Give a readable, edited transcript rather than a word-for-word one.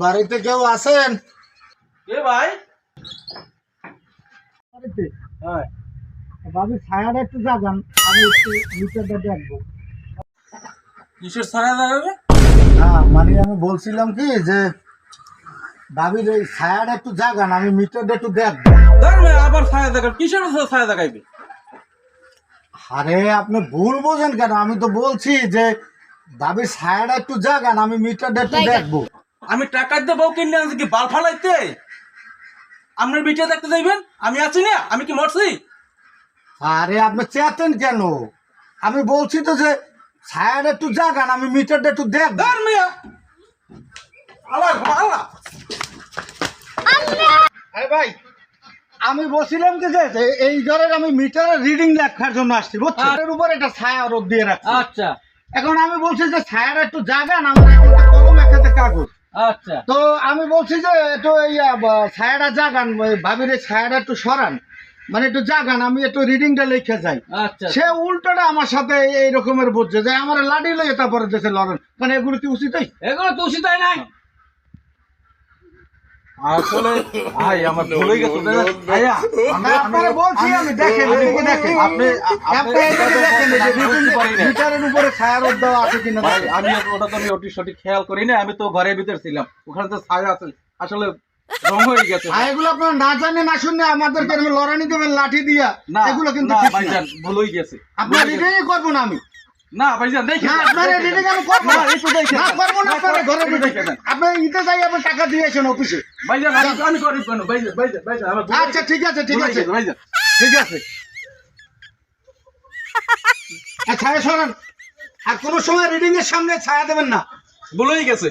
বাড়িতে কেউ আছেন? এ ভাই হ্যাঁ, বাবু ছায়াটা একটু জাগান, আমি একটু মিটারটা দেখবো। কিসের ছায়া দেখাবে? হ্যাঁ, মানে আমি বলছিলাম কি যে ভাবির এই ছায়াটা একটু জাগান, আমি মিটারটা একটু দেখবো। আবার ছায়া দেখাবে? কিসের ছায়া দেখাইবে? আরে আপনি ভুল বোঝেন কেন? আমি তো বলছি যে ভাবির ছায়াটা একটু জাগান, আমি মিটারটা একটু দেখবো। আমি টাকা দিয়ে বউ কিনে আনছি কি বাল ফালাইতে? আপনার বিটিয়া দেখতে যাইবেন? আমি আছি না? আমি কি মরছি? আরে আপনি চেতেন কেন? আমি বলছি তো যে ছায়াটা একটু জাগান, আমি মিটারটা একটু দেখবো। ধর মিয়া আল্লাহ আল্লাহ। আরে ভাই, আমি বলছিলাম কি যে এই ঘরের আমি মিটারের রিডিং লেখার জন্য আসছি, বুঝছেন? এর উপর একটা ছায়া রোদ দিয়ে রাখছি। আচ্ছা এখন আমি বলছি যে ছায়াটা একটু জাগান, আমার একটা কলম একটা কাগজ। আচ্ছা তো আমি বলছি যে একটু এই ছায়াটা জাগান, ভাবির এই ছায়াটা একটু সরান, মানে একটু জাগান, আমি একটু রিডিংটা লিখে যাই। আচ্ছা সে উল্টোটা আমার সাথে এই রকমের বুঝছে যে আমার লাঠি লইয়ে তারপরে দেশে লড়েন, মানে এগুলো কি উচিত? এগুলো তো উচিত হয় নাই। আসলে ভাই আমার ভুল হয়ে গেছে ভাইয়া। আপনারা বলছি আমি দেখেন, এদিকে দেখেন, আপনি আপনি এদিকে দেখেন এই যে মিটারের উপরে ছায়া রোদ দেওয়া আছে কিনা। ভাই আমি ওটা তো আমি ওটি সঠিক খেয়াল করি না, আমি তো ঘরের ভিতর ছিলাম, ওখানে তো ছায়া আছে, আসলে রং হয়ে গেছে। আর এগুলো আপনারা না জানে না শুনে আমাদেরকে লড়ানি দেবেন লাঠি দিয়া, না এগুলো কিন্তু না ঠিক না। ভাইজান ভুল হয়ে গেছে। আপনার রিডিংই করবো না আমি। না ভাইজান দেখেন না, আপনার রিডিং আমি করবো না, একটু দেখেন। না করবো না, আপনার ঘরে ঢুকে আপনি ইতে যাই, আপনি টাকা দিয়েছেন অফিসে। ভাইজান আমি করি কেন ভাইজান ভাইজান ভাইজান আমার ভুল হয়ে আচ্ছা গেছে। ঠিক আছে, ঠিক ভুল হয়ে আছে, গেছে, ভাইজান ঠিক আছে। ছায়া সরান, আর কোনো সময় রিডিং এর সামনে ছায়া দেবেন না। ভুল হয়ে গেছে।